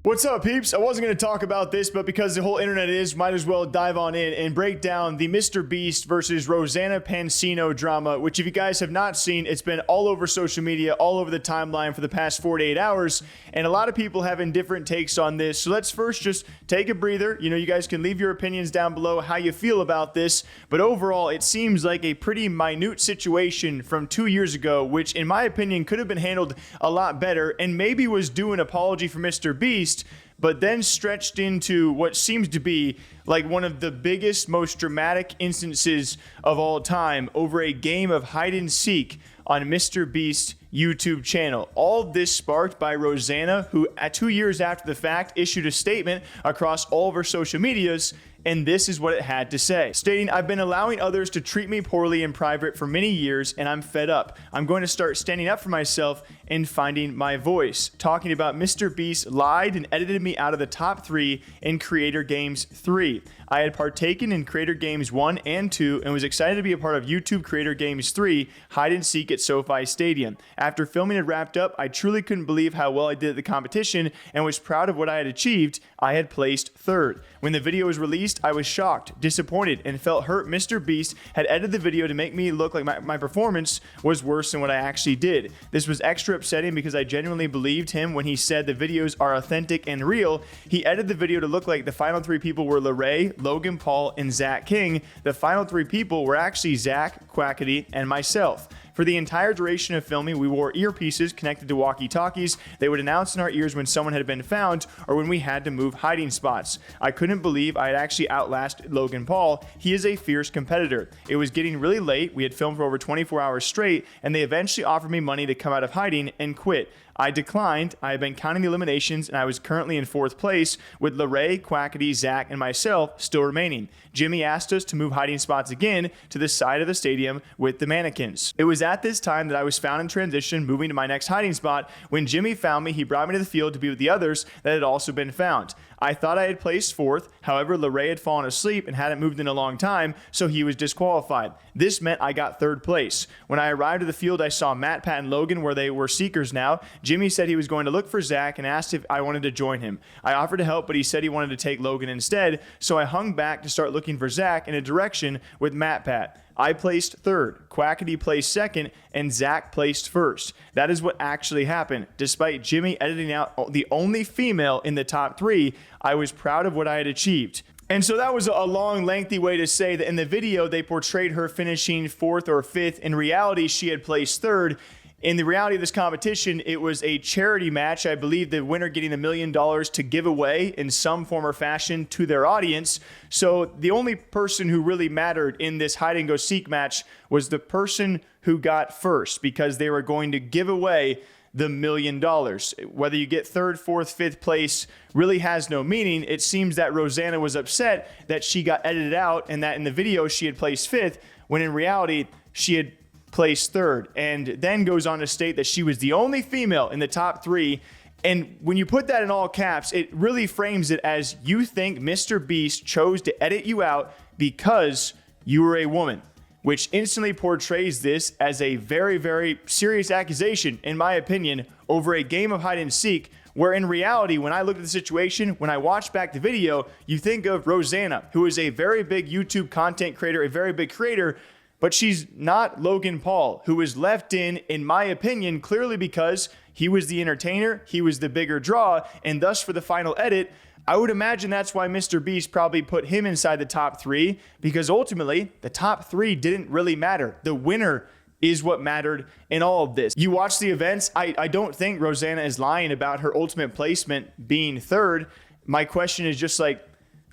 What's up, peeps? I wasn't going to talk about this, but because the whole internet is, might as well dive on in and break down the MrBeast versus Rosanna Pansino drama, which if you guys have not seen, it's been all over social media, all over the timeline for the past 48 hours, and a lot of people having different takes on this. So let's first just take a breather. You know, you guys can leave your opinions down below how you feel about this, but overall, it seems like a pretty minute situation from 2 years ago, which in my opinion could have been handled a lot better and maybe was due an apology for MrBeast, but then stretched into what seems to be like one of the biggest, most dramatic instances of all time over a game of hide and seek on MrBeast's YouTube channel. All of this sparked by Rosanna, who at 2 years after the fact issued a statement across all of her social medias, and this is what it had to say. Stating, "I've been allowing others to treat me poorly in private for many years, and I'm fed up. I'm going to start standing up for myself and finding my voice." Talking about MrBeast lied and edited me out of the top 3 in Creator Games 3. I had partaken in Creator Games 1 and 2 and was excited to be a part of YouTube Creator Games 3, Hide and Seek at SoFi Stadium. After filming had wrapped up, I truly couldn't believe how well I did at the competition and was proud of what I had achieved. I had placed 3rd. When the video was released, I was shocked, disappointed, and felt hurt. MrBeast had edited the video to make me look like my performance was worse than what I actually did. This was extra upsetting because I genuinely believed him when he said the videos are authentic and real. He edited the video to look like the final 3 people were Larray, Logan Paul, and Zach King. The final 3 people were actually Zach, Quackity, and myself. For the entire duration of filming, we wore earpieces connected to walkie-talkies. They would announce in our ears when someone had been found or when we had to move hiding spots. I couldn't believe I had actually outlasted Logan Paul. He is a fierce competitor. It was getting really late. We had filmed for over 24 hours straight, and they eventually offered me money to come out of hiding and quit. I declined. I had been counting the eliminations, and I was currently in 4th place with Larray, Quackity, Zach, and myself still remaining. Jimmy asked us to move hiding spots again to the side of the stadium with the mannequins. It was at this time that I was found in transition, moving to my next hiding spot. When Jimmy found me, he brought me to the field to be with the others that had also been found. I thought I had placed 4th. However, Larray had fallen asleep and hadn't moved in a long time, so he was disqualified. This meant I got 3rd place. When I arrived at the field, I saw Matt, Pat, and Logan where they were seekers now. Jimmy said he was going to look for Zach and asked if I wanted to join him. I offered to help, but he said he wanted to take Logan instead, so I hung back to start looking for Zach in a direction with Matt, Pat. I placed 3rd, Quackity placed 2nd, and Zach placed 1st. That is what actually happened. Despite Jimmy editing out the only female in the top 3, I was proud of what I had achieved. And so that was a long, lengthy way to say that in the video, they portrayed her finishing 4th or 5th. In reality, she had placed 3rd. In the reality of this competition, it was a charity match. I believe the winner getting $1 million to give away in some form or fashion to their audience. So the only person who really mattered in this hide and go seek match was the person who got 1st, because they were going to give away the $1 million. Whether you get 3rd, 4th, 5th place really has no meaning. It seems that Rosanna was upset that she got edited out and that in the video she had placed 5th, when in reality she had placed 3rd, and then goes on to state that she was the only female in the top 3. And when you put that in all caps, it really frames it as you think MrBeast chose to edit you out because you were a woman, which instantly portrays this as a very, very serious accusation, in my opinion, over a game of hide and seek, where in reality, when I look at the situation, when I watch back the video, you think of Rosanna, who is a very big YouTube content creator, a very big creator, but she's not Logan Paul, who was left in my opinion, clearly because he was the entertainer, he was the bigger draw, and thus for the final edit, I would imagine that's why MrBeast probably put him inside the top 3, because ultimately, the top 3 didn't really matter. The winner is what mattered in all of this. You watch the events, I don't think Rosanna is lying about her ultimate placement being 3rd. My question is just like,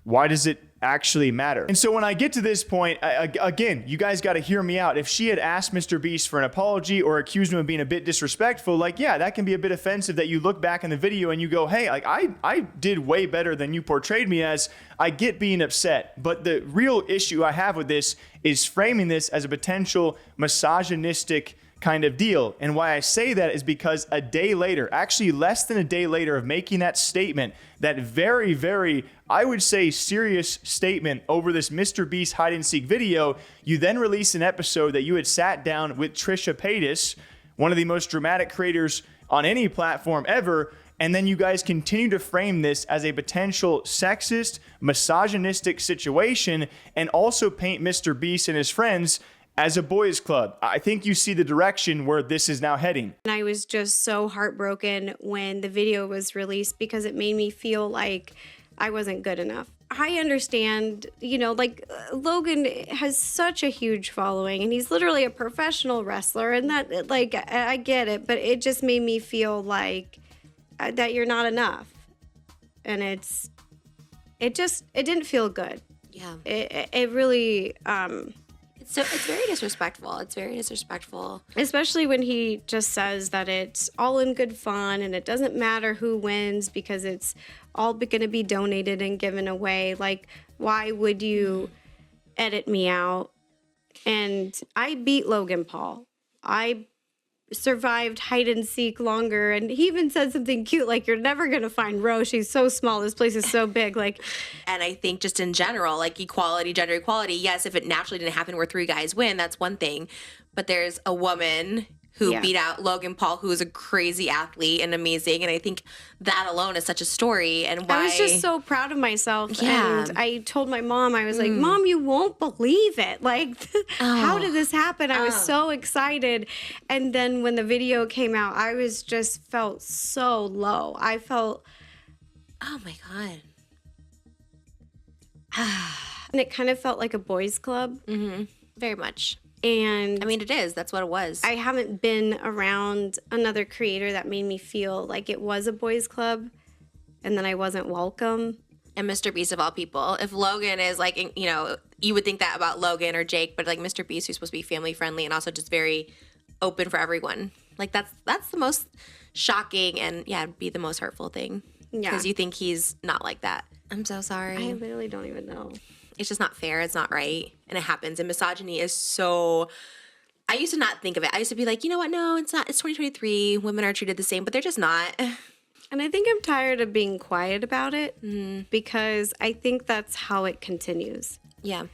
why does it actually matter? And so when I get to this point, again, you guys got to hear me out. If she had asked MrBeast for an apology or accused him of being a bit disrespectful, like, yeah, that can be a bit offensive that you look back in the video and you go, hey, like I did way better than you portrayed me as. I get being upset. But the real issue I have with this is framing this as a potential misogynistic kind of deal. And why I say that is because a day later, actually less than a day later of making that statement, that very, very, I would say, serious statement over this MrBeast hide and seek video, you then release an episode that you had sat down with Trisha Paytas, one of the most dramatic creators on any platform ever, And then you guys continue to frame this as a potential sexist, misogynistic situation and also paint MrBeast and his friends as a boys club. I think you see the direction where this is now heading. And I was just so heartbroken when the video was released because it made me feel like I wasn't good enough. I understand, you know, like Logan has such a huge following and he's literally a professional wrestler, and that, like, I get it, but it just made me feel like that you're not enough. And it didn't feel good. Yeah. It really, So it's very disrespectful. It's very disrespectful. especially when he just says that it's all in good fun and it doesn't matter who wins because it's all going to be donated and given away. Like, why would you edit me out? And I beat Logan Paul. I survived hide and seek longer, and he even said something cute like, you're never gonna find Rose, she's so small, this place is so big. Like, And I think just in general, like equality, gender equality, yes, if it naturally didn't happen where 3 guys win, that's one thing. But there's a woman who beat out Logan Paul, who is a crazy athlete and amazing. And I think that alone is such a story. And why I was just so proud of myself. Yeah. And I told my mom, I was like, Mom, you won't believe it. Like, how did this happen? I was so excited. And then when the video came out, I was just felt so low. I felt, oh my God. and it kind of felt like a boys club. Very much. And I mean, it is. That's what it was. I haven't been around another creator that made me feel like it was a boys club and then I wasn't welcome. And MrBeast of all people. If Logan is like, you know, you would think that about Logan or Jake, but like MrBeast, who's supposed to be family friendly and also just very open for everyone. Like that's the most shocking and be the most hurtful thing. Yeah. Because you think he's not like that. I'm so sorry. I literally don't even know. It's just not fair. It's not right. And it happens. And misogyny is so... I used to not think of it. I used to be like, you know what? No, it's not. It's 2023. Women are treated the same, but they're just not. And I think I'm tired of being quiet about it because I think that's how it continues. Yeah.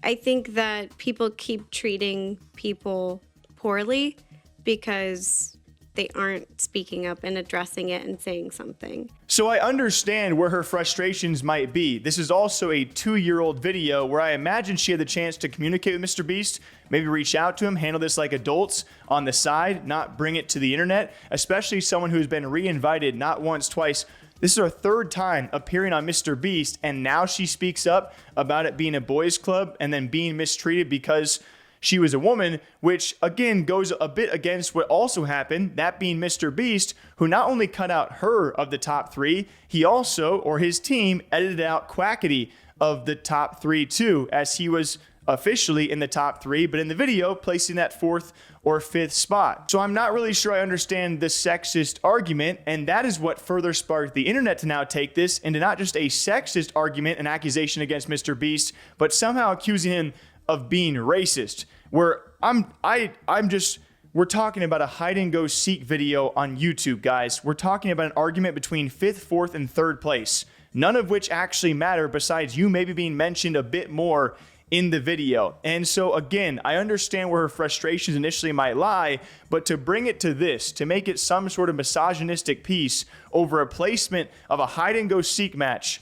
I think that people keep treating people poorly because they aren't speaking up and addressing it and saying something. So I understand where her frustrations might be. This is also a 2-year-old video where I imagine she had the chance to communicate with MrBeast, maybe reach out to him, handle this like adults on the side, not bring it to the internet, especially someone who's been re-invited not once, twice. This is her 3rd time appearing on MrBeast, and now she speaks up about it being a boys club and then being mistreated because she was a woman, which again goes a bit against what also happened, that being MrBeast, who not only cut out her of the top 3, he also, or his team, edited out Quackity of the top 3 too, as he was officially in the top 3, but in the video, placing that 4th or 5th spot. So I'm not really sure I understand the sexist argument, and that is what further sparked the internet to now take this into not just a sexist argument and accusation against MrBeast, but somehow accusing him of being racist, where we're talking about a hide and go seek video on YouTube, guys. We're talking about an argument between 5th, 4th, and 3rd place, none of which actually matter besides you maybe being mentioned a bit more in the video. And so again, I understand where her frustrations initially might lie, but to bring it to this, to make it some sort of misogynistic piece over a placement of a hide and go seek match,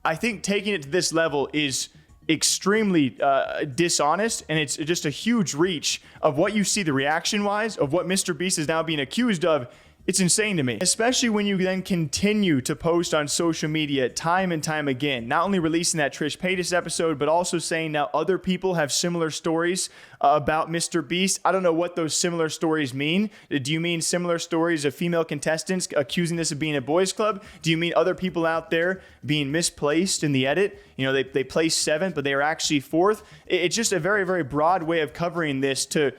I think taking it to this level is extremely dishonest, and it's just a huge reach of what you see the reaction wise of what MrBeast is now being accused of. It's insane to me, especially when you then continue to post on social media time and time again, not only releasing that Trish Paytas episode, but also saying now other people have similar stories about MrBeast. I don't know what those similar stories mean. Do you mean similar stories of female contestants accusing this of being a boys club? Do you mean other people out there being misplaced in the edit? You know, they placed 7th, but they were actually 4th. It's just a very, very broad way of covering this to...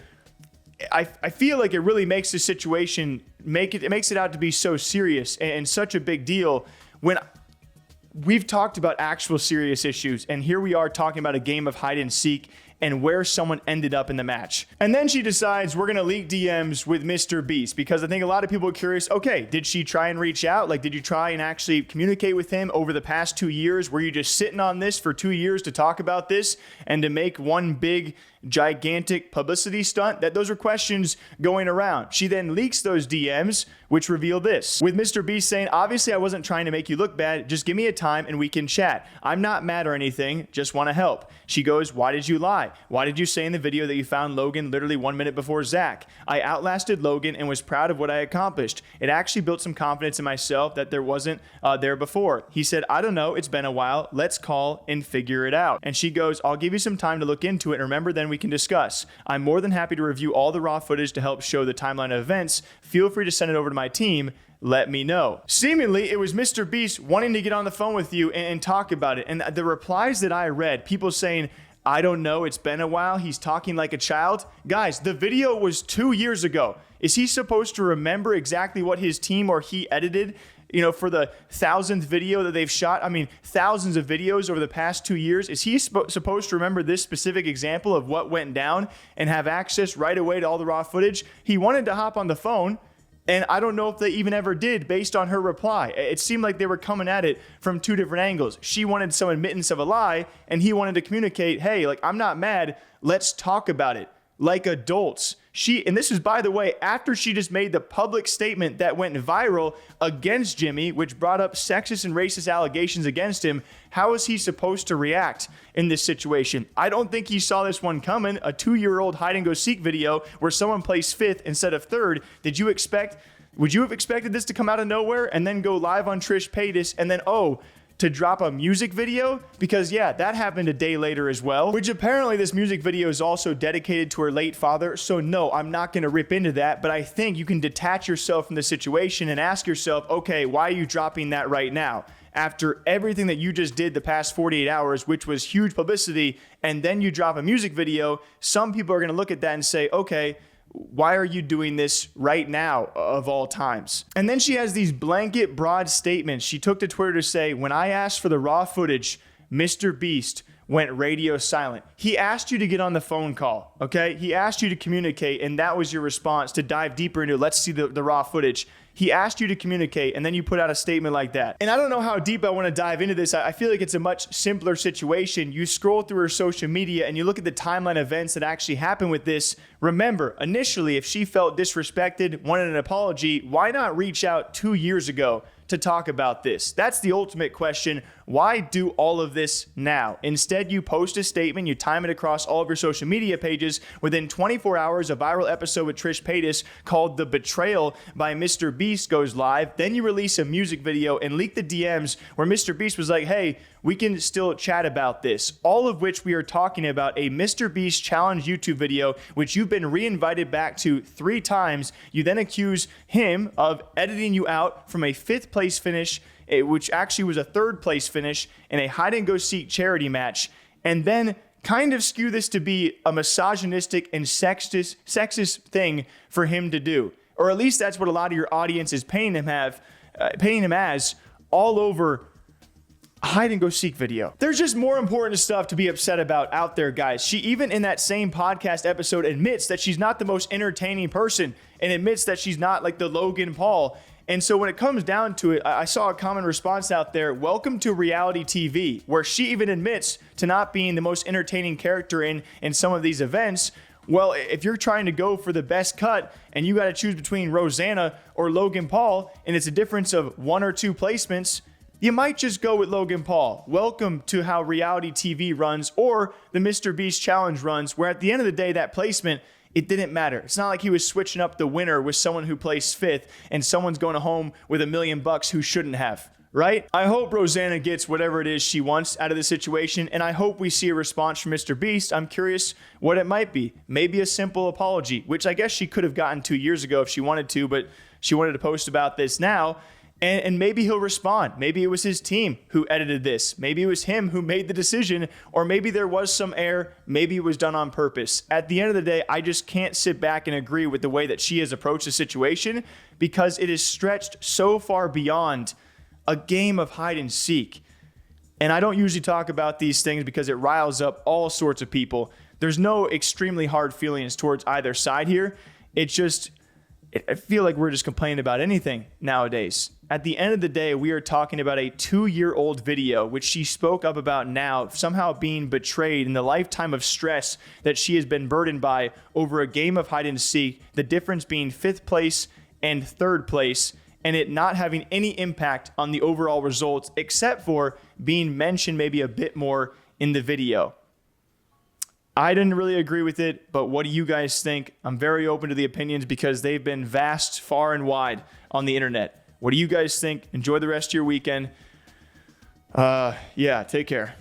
I feel like it really makes the situation, it makes it out to be so serious and such a big deal when we've talked about actual serious issues, and here we are talking about a game of hide and seek and where someone ended up in the match. And then she decides we're going to leak DMs with MrBeast, because I think a lot of people are curious, okay, did she try and reach out? Like, did you try and actually communicate with him over the past 2 years? Were you just sitting on this for 2 years to talk about this and to make one big gigantic publicity stunt? That those are questions going around. She then leaks those DMs, which reveal this, with MrBeast saying, obviously I wasn't trying to make you look bad, just give me a time and we can chat. I'm not mad or anything, just want to help. She goes, why did you lie? Why did you say in the video that you found Logan literally 1 minute before Zach? I outlasted Logan and was proud of what I accomplished. It actually built some confidence in myself that there wasn't there before. He said, I don't know, it's been a while, let's call and figure it out. And she goes, I'll give you some time to look into it and remember, then we can discuss. I'm more than happy to review all the raw footage to help show the timeline of events. Feel free to send it over to my team. Let me know. Seemingly, it was MrBeast wanting to get on the phone with you and talk about it. And the replies that I read, people saying, I don't know, it's been a while, he's talking like a child. Guys, the video was 2 years ago. Is he supposed to remember exactly what his team or he edited, for the 1,000th video that they've shot? I mean, thousands of videos over the past 2 years. Is he supposed to remember this specific example of what went down and have access right away to all the raw footage? He wanted to hop on the phone, and I don't know if they even ever did based on her reply. It seemed like they were coming at it from two different angles. She wanted some admittance of a lie, and he wanted to communicate, hey, I'm not mad. Let's talk about it like adults. And this is, by the way, after she just made the public statement that went viral against Jimmy, which brought up sexist and racist allegations against him. How is he supposed to react in this situation? I don't think he saw this one coming. A 2-year-old hide and go seek video where someone placed 5th instead of 3rd. Would you have expected this to come out of nowhere and then go live on Trish Paytas and then, to drop a music video? Because that happened a day later as well, which apparently this music video is also dedicated to her late father. So no, I'm not going to rip into that, but I think you can detach yourself from the situation and ask yourself, okay, why are you dropping that right now? After everything that you just did the past 48 hours, which was huge publicity, and then you drop a music video, some people are going to look at that and say, okay, why are you doing this right now of all times? And then she has these blanket broad statements. She took to Twitter to say, when I asked for the raw footage, MrBeast went radio silent. He asked you to get on the phone call, okay? He asked you to communicate, and that was your response to dive deeper into, let's see the raw footage. He asked you to communicate, and then you put out a statement like that. And I don't know how deep I want to dive into this. I feel like it's a much simpler situation. You scroll through her social media and you look at the timeline events that actually happened with this. Remember, initially, if she felt disrespected, wanted an apology, why not reach out 2 years ago to talk about this? That's the ultimate question. Why do all of this now? Instead, you post a statement, you time it across all of your social media pages. Within 24 hours, a viral episode with Trish Paytas called The Betrayal by MrBeast goes live. Then you release a music video and leak the DMs where MrBeast was like, hey, we can still chat about this. All of which we are talking about a MrBeast challenge YouTube video, which you've been re-invited back to 3 times. You then accuse him of editing you out from a 5th place finish, which actually was a 3rd place finish in a hide and go seek charity match, and then kind of skew this to be a misogynistic and sexist thing for him to do. Or at least that's what a lot of your audience is painting him as all over a hide and go seek video. There's just more important stuff to be upset about out there, guys. She even in that same podcast episode admits that she's not the most entertaining person and admits that she's not like the Logan Paul. And so when it comes down to it, I saw a common response out there, welcome to reality TV, where she even admits to not being the most entertaining character in some of these events. Well, if you're trying to go for the best cut and you got to choose between Rosanna or Logan Paul, and it's a difference of 1 or 2 placements, you might just go with Logan Paul. Welcome to how reality TV runs, or the MrBeast challenge runs, where at the end of the day, that placement, it didn't matter. It's not like he was switching up the winner with someone who placed 5th and someone's going home with $1 million who shouldn't have, right? I hope Rosanna gets whatever it is she wants out of the situation, and I hope we see a response from MrBeast. I'm curious what it might be. Maybe a simple apology, which I guess she could have gotten 2 years ago if she wanted to, but she wanted to post about this now. And maybe he'll respond. Maybe it was his team who edited this. Maybe it was him who made the decision, or maybe there was some error. Maybe it was done on purpose. At the end of the day, I just can't sit back and agree with the way that she has approached the situation, because it is stretched so far beyond a game of hide and seek. And I don't usually talk about these things because it riles up all sorts of people. There's no extremely hard feelings towards either side here. It's just, I feel like we're just complaining about anything nowadays. At the end of the day, we are talking about a 2-year-old video, which she spoke up about now, somehow being betrayed in the lifetime of stress that she has been burdened by over a game of hide and seek, the difference being 5th place and 3rd place, and it not having any impact on the overall results, except for being mentioned maybe a bit more in the video. I didn't really agree with it, but what do you guys think? I'm very open to the opinions because they've been vast, far and wide on the internet. What do you guys think? Enjoy the rest of your weekend. Yeah, take care.